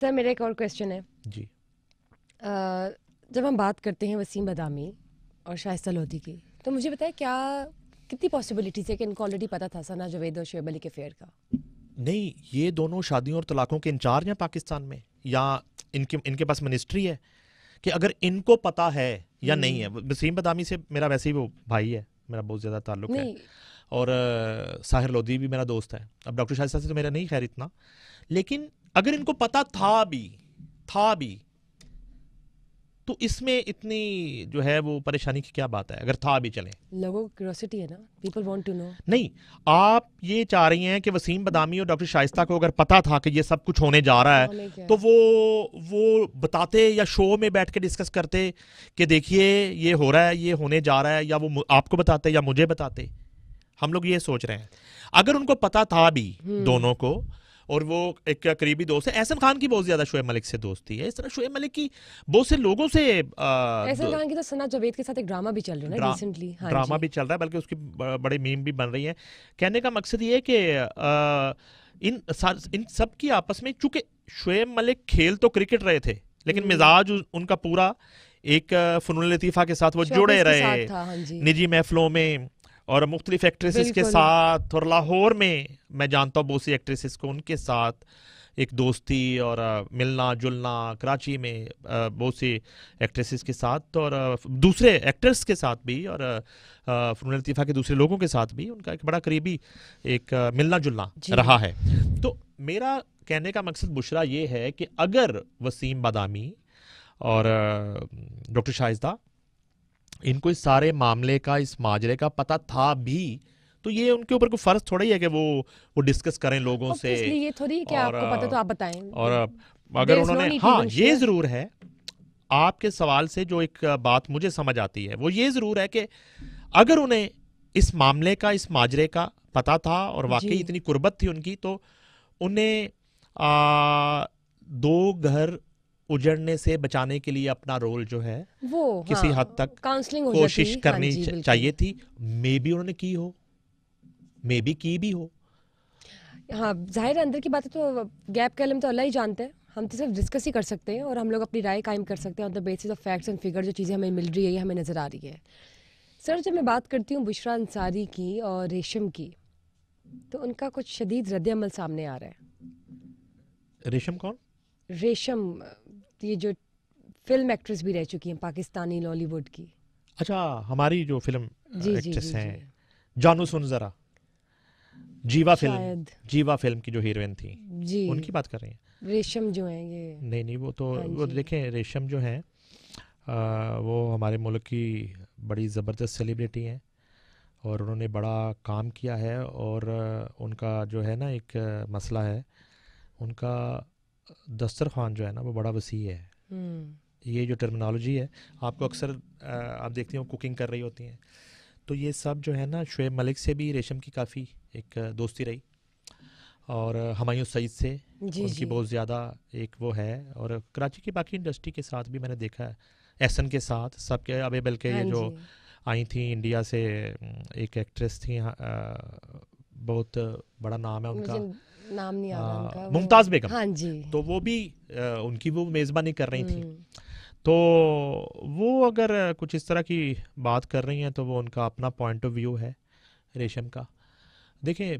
Sir मेरा एक और क्वेश्चन है। जी। जब हम बात करते हैं वसीम बदामी और शाइस्ता लोधी की, तो मुझे बताए क्या कितनी पॉसिबिलिटीज है कि इनको ऑलरेडी पता था सना जावेद और शोएब अली के फेयर का? नहीं, ये दोनों शादियों और तलाकों के इंचार्ज हैं पाकिस्तान में, या इनके इनके पास मिनिस्ट्री है कि अगर इनको पता है या नहीं है। हम्म। वसीम बदामी से मेरा वैसे ही वो भाई है, मेरा बहुत ज़्यादा ताल्लुक है। नहीं। और साहिर लोधी भी मेरा दोस्त है। अब डॉक्टर शाहिद से तो मेरा नहीं खैर इतना, लेकिन अगर इनको पता था भी तो इसमें इतनी जो है वो परेशानी की क्या बात है, अगर था भी चले। लोगों को क्यूरियोसिटी है ना, पीपल वांट टू नो। नहीं, आप ये चाह रही हैं कि वसीम बदामी और डॉक्टर शाइस्ता को अगर पता था कि ये सब कुछ होने जा रहा तो है, हमें क्या तो है? वो बताते या शो में बैठ के डिस्कस करते कि देखिए ये हो रहा है, ये होने जा रहा है, या वो आपको बताते या मुझे बताते। हम लोग ये सोच रहे हैं, अगर उनको पता था भी हम्म। दोनों को, और वो एक करीबी दोस्त है, एहसन खान की बहुत ज्यादा शोएब मलिक से दोस्ती है, इस तरह शोएब मलिक की बहुत से लोगों से एहसन खान की तो सना जावेद के साथ एक ड्रामा भी चल रहा है ना ड्रा, रिसेंटली। हाँ ड्रामा जी। भी चल रहा है, बल्कि उसकी बड़े मीम भी बन रही हैं। कहने का मकसद ये है कि इन सब की आपस में, चूंकि शोएब मलिक खेल तो क्रिकेट रहे थे, लेकिन हम्म। मिजाज उनका पूरा एक फनून लतीफ़ा के साथ वो जुड़े शोबिस के रहे, साथ था, हाँ जी। निजी महफिलों में और मुख्तलिफ एक्ट्रेसेस के बिल्कुल। साथ, और लाहौर में मैं जानता हूँ बहुत सी एक्ट्रेसेस को, उनके साथ एक दोस्ती और मिलना जुलना, कराची में बहुत सी एक्ट्रेसेस के साथ और दूसरे एक्टर्स के साथ भी, और फनून लतीफ़ा के दूसरे लोगों के साथ भी उनका एक बड़ा करीबी एक मिलना जुलना जी। रहा है। तो मेरा कहने का मकसद बुशरा ये है कि अगर वसीम बादामी और डॉक्टर शाहिस्ता, इनको इस सारे मामले का, इस माजरे का पता था भी, तो ये उनके ऊपर कोई फ़र्ज थोड़ा ही है कि वो डिस्कस करें लोगों से। ऑब्वियसली ये थोड़ी कि और आपको पता तो आप बताएं। और अगर देयर इज नो उन्होंने, नीड टू हाँ इवन ये शेयर। ज़रूर है, आपके सवाल से जो एक बात मुझे समझ आती है वो ये ज़रूर है कि अगर उन्हें इस मामले का, इस माजरे का पता था और जी। वाकई इतनी कुर्बत थी उनकी, तो उन्हें आ, दो घर उजड़ने से बचाने के लिए अपना रोल जो है वो किसी हद हाँ, तक काउंसलिंग हो जाती। कोशिश हाँ करनी जी बिल्कुल। चाहिए थी। मे बी उन्होंने की हो, मे बी की भी हो। हाँ जाहिर है, अंदर की बातें तो गैप का इल्म तो अल्लाह ही जानते हैं। हम तो सिर्फ डिस्कस ही कर सकते हैं और हम लोग अपनी राय कायम कर सकते हैं on the basis of facts and figure. जो चीज़ें हमें मिल रही है या हमें नज़र आ रही है। सर जब मैं बात करती हूँ बुशरा अंसारी की और रेशम की, तो उनका कुछ शदीद रद्द-ए-अमल सामने आ रहा है। रेशम कौन? रेशम, ये जो फिल्म एक्ट्रेस भी रह चुकी हैं पाकिस्तानी लॉलीवुड की। अच्छा, हमारी जो फिल्म जी जी एक्ट्रेस जी जी। हैं, जानू सुन जरा, शायद। जीवा फिल्म की जो हीरोइन थी, जी। उनकी बात कर रही हैं? रेशम जो है ये। नहीं नहीं, हाँ वो जी। देखें, रेशम जो है वो हमारे मुल्क की बड़ी ज़बरदस्त सेलिब्रिटी हैं, और उन्होंने बड़ा काम किया है। और उनका जो है ना एक मसला है, उनका दस्तरखान जो है ना वो बड़ा वसी है। हम्म। ये जो टर्मिनोलॉजी है, आपको अक्सर आप देखती हो कुकिंग कर रही होती हैं, तो ये सब जो है ना, शोएब मलिक से भी रेशम की काफ़ी एक दोस्ती रही, और हुमायूं सईद से जी उनकी जी। बहुत ज़्यादा एक वो है, और कराची की बाकी इंडस्ट्री के साथ भी मैंने देखा है, एहसन के साथ सबके। अबे बल्कि हाँ ये जो जी। आई थी इंडिया से, एक एक्ट्रेस थी, बहुत बड़ा नाम है मुझे उनका, नाम नहीं आ रहा उनका वो। मुमताज़ बेगम। हाँ जी। तो वो भी उनकी वो मेज़बानी कर रही थी। हम्म। तो वो अगर कुछ इस तरह की बात कर रही हैं, तो वो उनका अपना पॉइंट ऑफ व्यू है रेशम का। देखिए,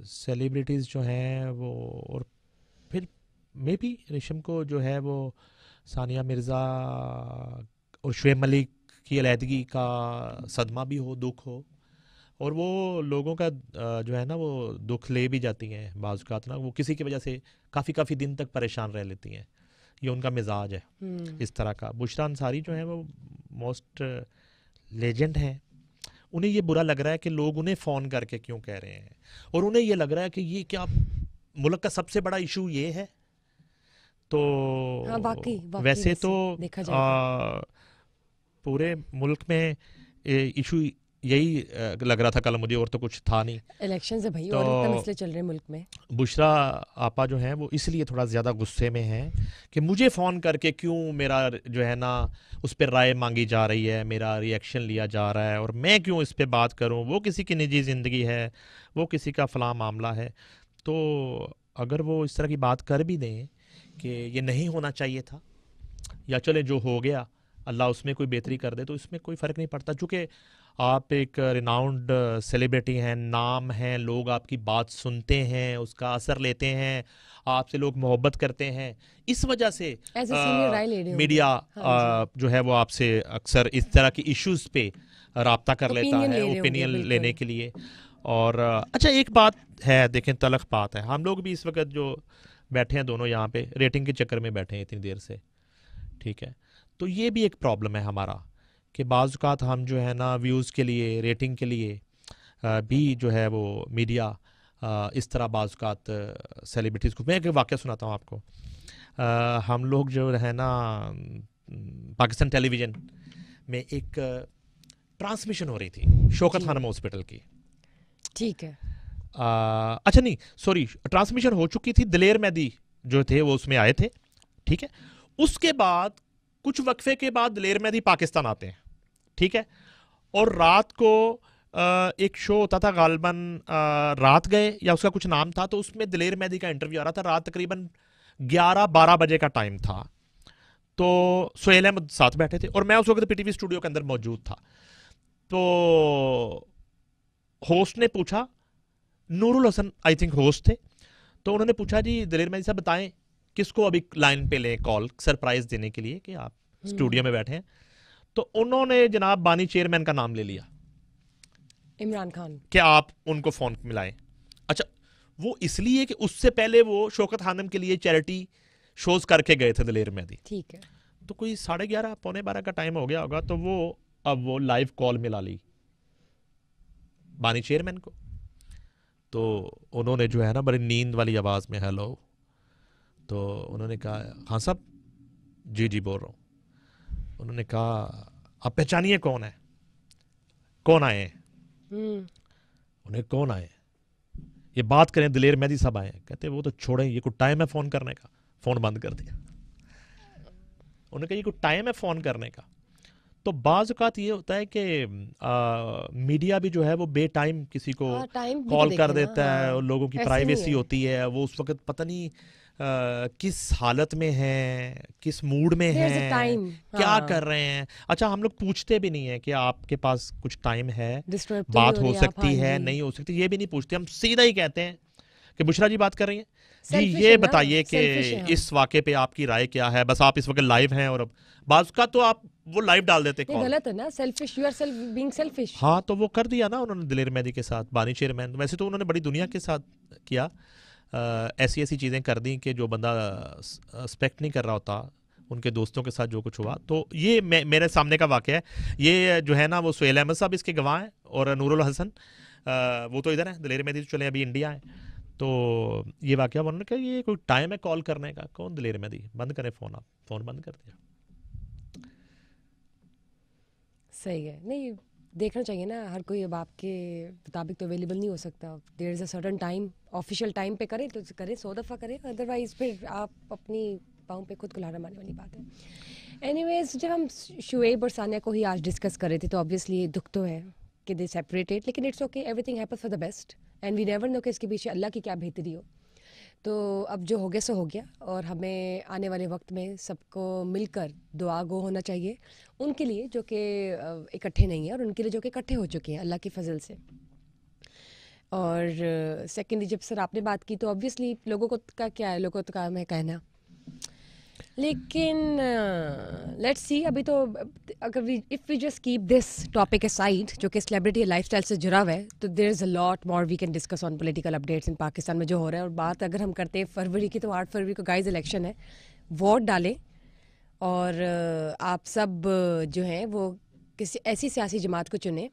सेलिब्रिटीज़ जो हैं वो, और फिर मे बी रेशम को जो है वो सानिया मिर्ज़ा और शुएब मलिक की अलहदगी का सदमा भी हो, दुख हो, और वो लोगों का जो है ना वो दुख ले भी जाती हैं बाज़ औक़ात ना, वो किसी की वजह से काफ़ी काफ़ी दिन तक परेशान रह लेती हैं। ये उनका मिजाज है हम्म। इस तरह का। बुशरा अंसारी जो है वो मोस्ट लेजेंड हैं। उन्हें ये बुरा लग रहा है कि लोग उन्हें फ़ोन करके क्यों कह रहे हैं, और उन्हें ये लग रहा है कि ये क्या मुल्क का सबसे बड़ा इशू ये है। तो हाँ वाकई वाकई, वैसे तो वैसे देखा जाए तो आ, पूरे मुल्क में इशू यही लग रहा था कल मुझे, और तो कुछ था नहीं। इलेक्शन है भाई, तो और इतने मसले चल रहे हैं मुल्क में। बुशरा आपा जो हैं वो इसलिए थोड़ा ज़्यादा गुस्से में हैं कि मुझे फ़ोन करके क्यों मेरा जो है ना उस पर राय मांगी जा रही है, मेरा रिएक्शन लिया जा रहा है, और मैं क्यों इस पे बात करूं, वो किसी की निजी ज़िंदगी है, वो किसी का फ़लाँ मामला है। तो अगर वो इस तरह की बात कर भी दें, कि ये नहीं होना चाहिए था, या चले जो हो गया अल्लाह उसमें कोई बेहतरी कर दे, तो इसमें कोई फ़र्क नहीं पड़ता, चूँकि आप एक रिनाउंड सेलिब्रिटी हैं, नाम है, लोग आपकी बात सुनते हैं, उसका असर लेते हैं, आपसे लोग मोहब्बत करते हैं, इस वजह से एज ए सीनियर राय ले रहे होंगे। मीडिया हाँ जी, जो है वो आपसे अक्सर इस तरह की इश्यूज़ पे राब्ता कर लेता ओपिनियन है, ले रहे होंगे, ओपिनियन लेने बिल्कुल। के लिए। और अच्छा, एक बात है, देखें, तलख बात है, हम लोग भी इस वक्त जो बैठे हैं दोनों यहाँ पे रेटिंग के चक्कर में बैठे हैं इतनी देर से, ठीक है, तो ये भी एक प्रॉब्लम है हमारा कि बाज़ औक़ात हम जो है ना व्यूज़ के लिए, रेटिंग के लिए भी जो है वो मीडिया इस तरह बाज़ औक़ात सेलिब्रिटीज़ को, मैं एक वाक़या सुनाता हूँ आपको। हम लोग जो है ना पाकिस्तान टेलीविज़न में एक ट्रांसमिशन हो रही थी शौकत जी, खानम हॉस्पिटल की। ठीक है। अच्छा नहीं, सॉरी, ट्रांसमिशन हो चुकी थी, दिलेर मेहदी जो थे वो उसमें आए थे, ठीक है। उसके बाद कुछ वक्फे के बाद दिलेर मेहदी पाकिस्तान आते हैं, ठीक है, और रात को एक शो होता था गालिबन रात गए या उसका कुछ नाम था, तो उसमें दिलेर मेहदी का इंटरव्यू आ रहा था, रात तकरीबन 11-12 बजे का टाइम था। तो सुहेल अहमद साथ बैठे थे और मैं उस वक्त पीटीवी स्टूडियो के अंदर मौजूद था। तो होस्ट ने पूछा, Nurul Hasan I think host थे, तो उन्होंने पूछा, जी दिलेर मेहदी साहब बताएं किसको अभी लाइन पे लें कॉल सरप्राइज देने के लिए कि आप स्टूडियो में बैठे हैं। तो उन्होंने जनाब बानी चेयरमैन का नाम ले लिया इमरान खान। कि आप उनको फ़ोन मिलाएं। अच्छा, वो इसलिए कि उससे पहले वो शौकत खानम के लिए चैरिटी शोज़ करके गए थे दिलेर मेहदी, ठीक है। तो कोई 11:30 पौने 12 का टाइम हो गया होगा, तो वो अब वो लाइव कॉल मिला ली बानी चेयरमैन को। तो उन्होंने जो है ना बड़ी नींद वाली आवाज़ में, हेलो, तो उन्होंने कहा, हाँ साहब, जी जी बोल रहा हूँ। उन्होंने कहा, आप पहचानिए कौन है, कौन आए हैं। उन्हें, कौन आए, ये बात करें, दिलेर मेहदी साहब आए हैं। कहते वो तो छोड़ें, ये कोई टाइम है फ़ोन करने का, फ़ोन बंद कर दिया। उन्होंने कहा ये कोई टाइम है फ़ोन करने का। तो बाज़ औक़ात ये होता है कि मीडिया भी जो है वो बे टाइम किसी को हाँ, टाइम भी तो कॉल कर देखे ना। देता है, और हाँ, लोगों की ऐसे नहीं प्राइवेसी है। होती है, वो उस वक्त पता नहीं किस हालत में हैं, किस मूड में देयर इज अ हैं, टाइम। क्या हाँ, कर रहे हैं। अच्छा, हम लोग पूछते भी नहीं है कि आपके पास कुछ टाइम है, डिस्टर्ब तो नहीं बात हो हो रहे आप? हाँ सकती है, जी, नहीं हो सकती, ये भी नहीं पूछते, हम सीधा ही कहते हैं कि बुशरा जी बात कर रही हैं, जी सेल्फिश ये है ना, बताइए कि सेल्फिश है हम। इस वाक़े पे आपकी राय क्या है, बस आप इस वक्त लाइव हैं, और अब बाज़ का तो आप वो लाइव डाल देते नहीं, कॉल। गलत है ना, selfish, you are self being selfish. हाँ, तो वो कर दिया ना उन्होंने दिलेर मेहदी के साथ, बानी चेयरमैन। वैसे तो उन्होंने बड़ी दुनिया के साथ किया, ऐसी ऐसी चीज़ें कर दी कि जो बंदा एक्सपेक्ट नहीं कर रहा होता, उनके दोस्तों के साथ जो कुछ हुआ। तो ये मेरे सामने का वाक़या है, ये जो है ना वो सुहेल अहमद साहब इसके गवाह हैं, और नूरुल हसन वो तो इधर है, दिलेर मेहदी तो चले अभी इंडिया है। तो ये वाक़या उन्होंने कहा ये कोई टाइम है कॉल करने का, कौन दिलेर मेहदी, बंद करें फ़ोन, आप फ़ोन बंद कर दिया। सही है। नहीं, देखना चाहिए ना, हर कोई अब आपके मुताबिक तो अवेलेबल नहीं हो सकता। There is a certain time, official time पे करें तो करें, 100 दफ़ा करें, अदरवाइज फिर आप अपनी पाँव पे खुद कुल्हाड़ा मारने वाली बात है। एनीवेज, जब हम शुएब और सानिया को ही आज डिस्कस कर रहे थे, तो ऑब्वियसली दुख तो है कि दे सेपरेटेड, लेकिन it's okay, everything happens for the best, and we never know कि इसके पीछे अल्लाह की क्या बेहतरी हो। तो अब जो हो गया सो हो गया, और हमें आने वाले वक्त में सबको मिलकर दुआ गो होना चाहिए उनके लिए जो कि इकट्ठे नहीं हैं, और उनके लिए जो कि इकट्ठे हो चुके हैं अल्लाह की फजल से। और सेकेंडली, जब सर आपने बात की, तो ऑब्वियसली लोगों को का क्या है, लोगों का काम है कहना, लेकिन लेट्स सी। अभी तो अगर if we just keep this topic aside जो कि सेलिब्रिटी लाइफस्टाइल से जुड़ा हुआ है, तो there is a lot more we can discuss on political updates in Pakistan में जो हो रहा है। और बात अगर हम करते हैं फरवरी की, तो 8 फरवरी को गाइस इलेक्शन है, वोट डालें, और आप सब जो हैं वो किसी ऐसी सियासी जमात को चुनें,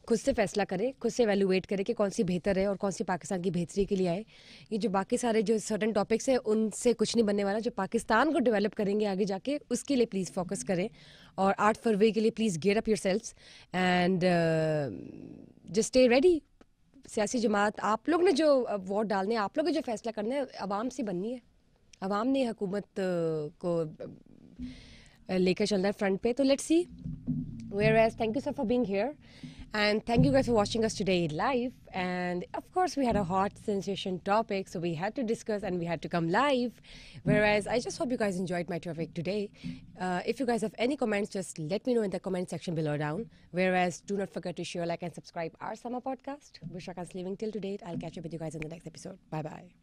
खुद से फैसला करें, खुद से एवेलुएट करें कि कौन सी बेहतर है और कौन सी पाकिस्तान की बेहतरी के लिए आए। ये जो बाकी सारे जो सर्टन टॉपिक्स हैं, उनसे कुछ नहीं बनने वाला। जो पाकिस्तान को डेवलप करेंगे आगे जाके, उसके लिए प्लीज़ फोकस करें। और 8 फरवरी के लिए please gear up yourselves and just stay ready. सियासी जमात, आप लोग ने जो वोट डालने, आप लोग ने जो फैसला करना है, आवाम से बननी है। आवाम ने हुकूमत को लेकर चलना है फ्रंट पे। तो let's see. Whereas, thank you sir for being here, and thank you guys for watching us today live, and of course course, we had a hot sensation topic, so we had to discuss and we had to come live. Whereas I just hope you guys enjoyed my topic today. If you guys have any comments, just let me know in the comment section below down. Whereas do not forget to share, like, and subscribe our summer podcast. Vishakant's leaving till to date. I'll catch up with you guys in the next episode. Bye bye.